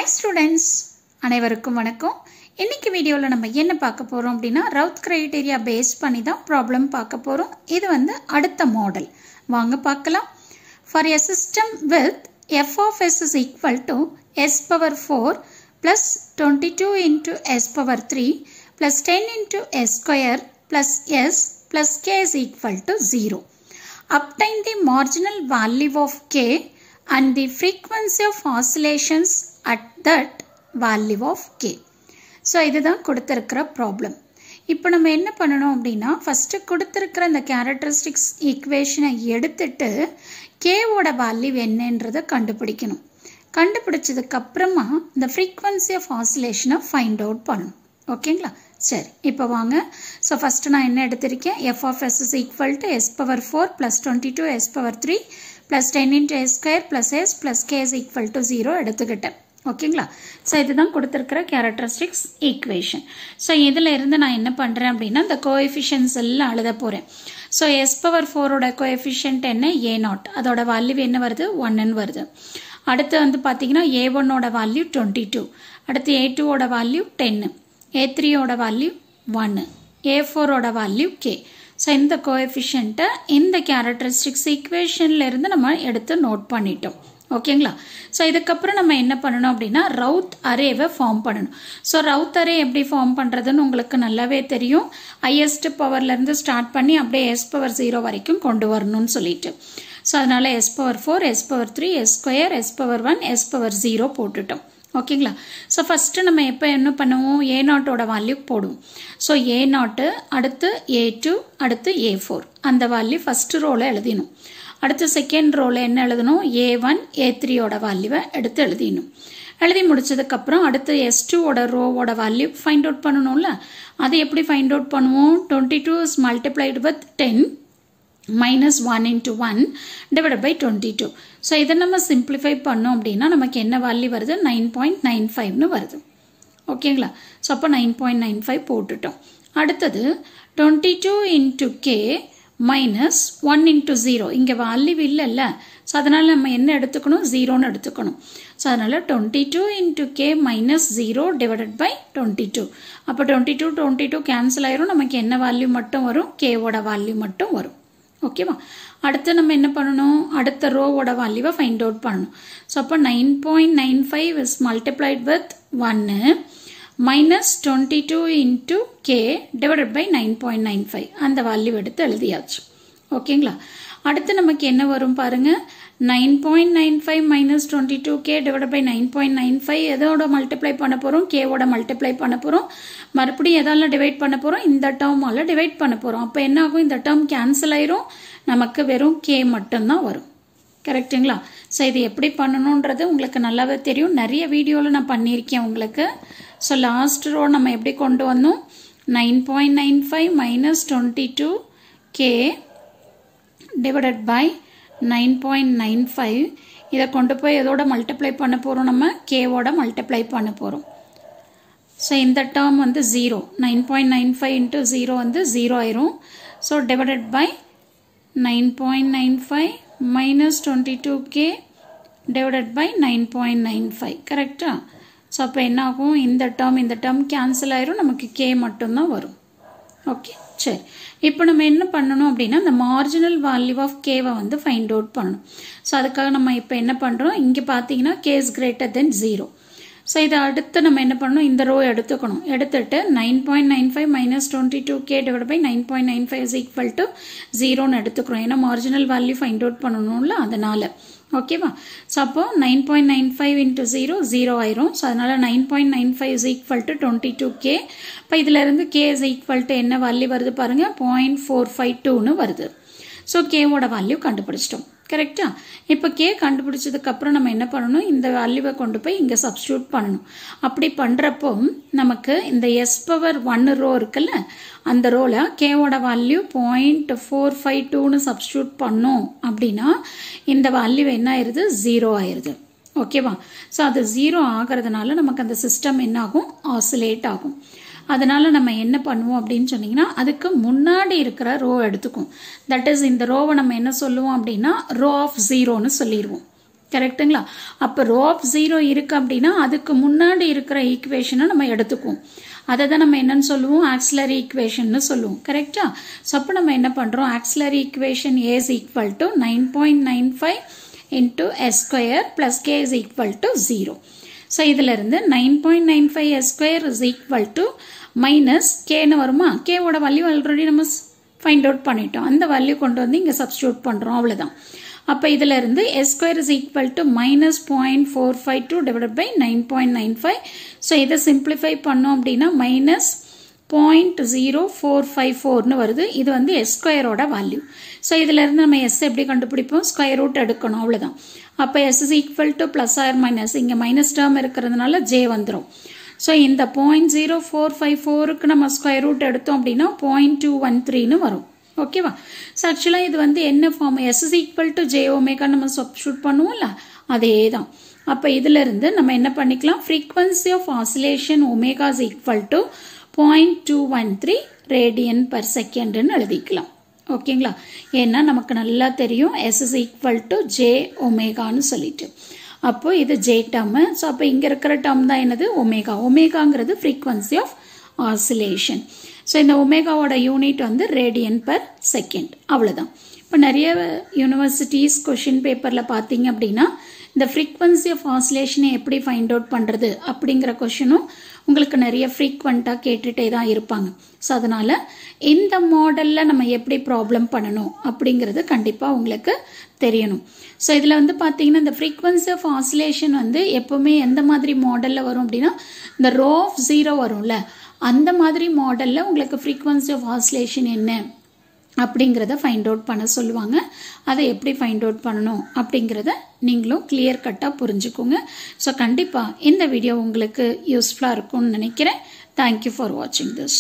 Hi students, அனைவருக்கும் வணக்கம். இன்னைக்கு வீடியோல நம்ம என்ன பார்க்க போறோம் அப்படினா ரவுத் கிரைட்டீரியா பேஸ் பண்ணி தான் ப்ராப்ளம் பார்க்க போறோம். இது வந்து அடுத்த மாடல். வாங்க பார்க்கலாம். For a system with f of s is equal to s power 4 plus 22 into s power 3 plus 10 into s square plus s plus k is equal to 0. Obtain the marginal value of k and the frequency of oscillations at that value of k. So இதுதான் கொடுத்திருக்கிற problem. இப்போ நம்ம என்ன பண்ணணும் அப்படின்னா first கொடுத்திருக்கிற அந்த characteristics ஈக்குவேஷனை எடுத்துட்டு k ஓட வேல்யூ என்னன்றதை கண்டுபிடிக்கணும். கண்டுபிடிச்சதுக்கு அப்புறமா இந்த frequency of oscillation find out பண்ணணும். ஓகேங்களா? சரி, இப்போ வாங்க. ஸோ ஃபர்ஸ்ட் நான் என்ன எடுத்திருக்கேன், f of s is equal to s power 4 plus 22 s power 3 plus 10 into s square plus s plus k is equal to 0 எடுத்துக்கிட்டேன். ஓகேங்களா? ஸோ இதுதான் கொடுத்துருக்கிற கேரக்டரிஸ்டிக்ஸ் ஈக்குவேஷன். ஸோ இதில் இருந்து நான் என்ன பண்ணுறேன் அப்படின்னா இந்த கோஎஃபிஷியன்ஸ் எல்லாம் எழுத போகிறேன். ஸோ எஸ் பவர் 4ஓட கோஎஃபிஷியன்ட் என்ன, a0, அதோட வேல்யூ என்ன வருது, 1ன்னு வருது. அடுத்து வந்து பார்த்தீங்கன்னா a1ஓட வேல்யூ 22, அடுத்து a2ஓட வேல்யூ 10, a3ஓட வேல்யூ 1, a4ஓட வேல்யூ k. ஸோ இந்த கோஎஃபிஷியன்ட்டை இந்த கேரக்டரிஸ்டிக்ஸ் ஈக்குவேஷன்ல இருந்து நம்ம எடுத்து நோட் பண்ணிட்டோம். ஓகேங்களா? ஸோ இதுக்கப்புறம் நம்ம என்ன பண்ணணும் அப்படின்னா ரவுத் அரேவை ஃபார்ம் பண்ணணும். ஸோ ரவுத் அரே எப்படி ஃபார்ம் பண்ணுறதுன்னு உங்களுக்கு நல்லாவே தெரியும். ஹையஸ்ட் பவர்லேருந்து ஸ்டார்ட் பண்ணி அப்படியே எஸ் பவர் 0 வரைக்கும் கொண்டு வரணும்னு சொல்லிட்டு. ஸோ அதனால S power 4, S power 3, S square, S power 1, S power 0 போட்டுட்டோம். ஓகேங்களா? ஸோ ஃபஸ்ட்டு நம்ம எப்போ என்ன பண்ணுவோம், a0ஓட வேல்யூ போடுவோம். ஸோ a0, அடுத்து a2, அடுத்து a4 அந்த வேல்யூ ஃபஸ்ட்டு ரோவில் எழுதினோம். அடுத்து செகண்ட் ரோவில் என்ன எழுதணும், a1, a3ஓட வேல்யூவை எடுத்து எழுதிடணும். எழுதி முடிச்சதுக்கப்புறம் அடுத்து s2ஓட ரோவோட வேல்யூ ஃபைண்ட் அவுட் பண்ணணும்ல. அது எப்படி ஃபைண்ட் அவுட் பண்ணுவோம், 22 is multiplied with 10 minus 1 into 1 divided by 22. So இதை நம்ம சிம்பிளிஃபை பண்ணோம் அப்படின்னா நமக்கு என்ன வேல்யூ வருது, 9.95ன்னு வருது. ஓகேங்களா? ஸோ அப்போ 9.95 போட்டுட்டோம். அடுத்தது 22 into k minus 1 into 0. இங்கே வேல்யூ இல்லைல்ல, ஸோ அதனால் நம்ம என்ன எடுத்துக்கணும், 0ன்னு எடுத்துக்கணும். ஸோ அதனால் 22 into k minus 0 divided by 22. அப்போ 22 கேன்சல் ஆயிரும். நமக்கு என்ன வேல்யூ மட்டும் வரும், கேவோட வேல்யூ மட்டும் வரும். ஓகேவா? அடுத்து நம்ம என்ன பண்ணணும், அடுத்த ரோவோட வேல்யூவை ஃபைண்ட் அவுட் பண்ணணும். ஸோ அப்போ 9.95 is multiplied with 1 minus 22 into k divided by 9.95 அந்த வேல்யூ எடுத்து எழுதியாச்சு. ஓகேங்களா? அடுத்து நமக்கு என்ன வரும் பாருங்க, 9.95 minus 22k divided by 9.95 எதோட மல்டிப்ளை பண்ண போகிறோம், கேவோட மல்டிப்ளை பண்ண போகிறோம். மறுபடியும் எதால டிவைட் பண்ண போகிறோம், இந்த டேர்மால டிவைட் பண்ண போகிறோம். அப்போ என்ன ஆகும், இந்த டேர்ம் கேன்சல் ஆயிரும், நமக்கு வெறும் k மட்டும்தான் வரும். கரெக்டுங்களா? ஸோ இது எப்படி பண்ணணுன்றது உங்களுக்கு நல்லாவே தெரியும், நிறைய வீடியோவில் நான் பண்ணியிருக்கேன் உங்களுக்கு. ஸோ லாஸ்ட் ரோ நம்ம எப்படி கொண்டு வந்தோம், 9.95 minus 22k divided by 9.95 இதை கொண்டு போய் எதோட மல்டிப்ளை பண்ண போகிறோம், நம்ம கேவோட மல்டிப்ளை பண்ண போகிறோம். ஸோ இந்த டேர்ம் வந்து 0, 9.95 into 0 வந்து 0 ஆயிரும். So divided by 9.95 minus 22k divided by 9.95 கரெக்டா? ஸோ அப்போ என்ன ஆகும், இந்த டேர்ம் கேன்சல் ஆயிரும், நமக்கு k மட்டும்தான் வரும். ஓகே, சரி. இப்போ நம்ம என்ன பண்ணணும் அப்படின்னா இந்த மார்ஜினல் வேல்யூ ஆஃப் கேவை வந்து ஃபைண்ட் அவுட் பண்ணணும். ஸோ அதுக்காக நம்ம இப்போ என்ன பண்ணுறோம், இங்கே பார்த்தீங்கன்னா k is greater than 0. So இதை அடுத்து நம்ம என்ன பண்ணணும், இந்த ரோ எடுத்துக்கணும். எடுத்துட்டு 9.95 minus 22k divided by 9.95 is equal to 0ன்னு எடுத்துக்கிறோம். ஏன்னா மார்ஜினல் வேல்யூ ஃபைண்ட் அவுட் பண்ணணும்ல, அதனால. ஓகேவா? ஸோ அப்போ 9.95 into 0 0 ஆயிரும். ஸோ அதனால 9.95 is equal to 22k. இப்போ இதுல இருந்து k is equal to என்ன வேல்யூ வருது பாருங்க, 0.452ன்னு வருது. ஸோ கேவோட வேல்யூ கண்டுபிடிச்சிட்டோம். கரெக்டா? இப்போ கே கண்டுபிடிச்சதுக்கு அப்புறம் நம்ம என்ன பண்ணணும், இந்த வேல்யூவை கொண்டு போய் இங்கே சப்ஸ்டியூட் பண்ணணும். அப்படி பண்ணுறப்போ நமக்கு இந்த எஸ் பவர் 1 ரோ இருக்குல்ல, அந்த ரோவில் கேவோட வேல்யூ 0.452ன்னு சப்ஸ்டியூட் பண்ணோம் அப்படின்னா இந்த வேல்யூ என்ன ஆயிடுது, 0 ஆயிடுது. ஓகேவா? ஸோ அது 0 ஆகிறதுனால நமக்கு அந்த சிஸ்டம் என்ன ஆகும், ஆசிலேட் ஆகும். அதனால நம்ம என்ன பண்ணுவோம் அப்படின்னு சொன்னீங்கன்னா அதுக்கு முன்னாடி இருக்கிற ரோ எடுத்துக்கும். தட் இஸ் இந்த ரோவை நம்ம என்ன சொல்லுவோம் அப்படின்னா ரோ ஆஃப் 0ன்னு சொல்லிடுவோம். கரெக்ட்டுங்களா? அப்போ ரோ ஆஃப் 0 இருக்கு அப்படின்னா அதுக்கு முன்னாடி இருக்கிற ஈக்குவேஷனை நம்ம எடுத்துக்குவோம். அதை தான் நம்ம என்னன்னு சொல்லுவோம், ஆக்சிலரி ஈக்குவேஷன் சொல்லுவோம். கரெக்டா? ஸோ அப்போ நம்ம என்ன பண்றோம், auxiliary equation A is equal to 9.95 into S square plus K is equal to 0. So இதுல இருந்து 9.95 S square is equal to minus K வருமா? K ஓட வேல்யூ ஆல்ரெடி நம்ம ஃபைண்ட் அவுட் பண்ணிட்டோம். அந்த வேல்யூ கொண்டு வந்து இங்க சப்ஸ்டிட்யூட் பண்றோம், அவ்வளவுதான். அப்ப இதுல இருந்து S square is equal to minus 0.452 divided by 9.95. So இதை simplify பண்ணோம் அப்படின்னா minus 0.0454 வருது. இது வந்து S square ஓட வேல்யூ. So இதுல இருந்து நம்ம S எப்படி கண்டுபிடிப்போம், ஸ்கொயர் ரூட் எடுக்கணும், அவ்வளவுதான். அப்ப S is equal to plus or minus, இங்க மைனஸ் டேர்ம் இருக்கிறதுனால J வந்துரும். So இந்த 0.0454க்கு நம்ம ஸ்கொயர் ரூட் எடுத்தோம் அப்படின்னா 0.213 வரும். ஓகேவா? ஸோ ஆக்சுவலாக இது வந்து என்ன form, S is equal to J omega நம்ம சப்ஸ்டிட்யூட் பண்ணுவோம்ல, அதே தான். அப்போ இதுல இருந்து நம்ம என்ன பண்ணிக்கலாம், frequency of oscillation omega is equal to 0.213 radian per second எழுதிக்கலாம். ஓகேங்களா? ஏன்னா நமக்கு நல்லா தெரியும் S is equal to J ஒமேகான்னு சொல்லிட்டு. அப்போ இது J டேர்ம். ஸோ அப்போ இங்க இருக்கிற டேர்ம் தான் என்னது, ஒமேகா. ஒமேகாங்கிறது frequency of oscillation. ஸோ இந்த ஒமேகாவோட யூனிட் வந்து ரேடியன் பர் செகண்ட், அவ்வளோதான். இப்போ நிறைய யூனிவர்சிட்டிஸ் கொஷின் பேப்பரில் பார்த்தீங்க அப்படின்னா இந்த ஃப்ரீக்வன்சி ஆஃப் ஆசிலேஷனை எப்படி ஃபைண்ட் அவுட் பண்ணுறது அப்படிங்கிற கொஷினும் உங்களுக்கு நிறைய ஃப்ரீக்வெண்ட்டாக கேட்டுகிட்டே தான் இருப்பாங்க. ஸோ அதனால் இந்த மாடலில் நம்ம எப்படி ப்ராப்ளம் பண்ணணும் அப்படிங்கிறது கண்டிப்பாக உங்களுக்கு தெரியணும். ஸோ இதில் வந்து பார்த்தீங்கன்னா இந்த ஃப்ரீக்வன்சி ஆஃப் ஆசிலேஷன் வந்து எப்போவுமே எந்த மாதிரி மாடலில் வரும் அப்படின்னா இந்த ரோ ஆஃப் 0 வரும்ல, அந்த மாதிரி மாடலில் உங்களுக்கு ஃப்ரீக்வன்சி ஆஃப் ஆசிலேஷன் என்ன அப்படிங்கிறத ஃபைண்ட் அவுட் பண்ண சொல்லுவாங்க. அதை எப்படி ஃபைண்ட் அவுட் பண்ணணும் அப்படிங்கிறத நீங்களும் கிளியர் கட்டாக புரிஞ்சுக்கோங்க. ஸோ கண்டிப்பாக இந்த வீடியோ உங்களுக்கு யூஸ்ஃபுல்லாக இருக்கும்னு நினைக்கிறேன். தேங்க்யூ ஃபார் வாட்சிங் திஸ்.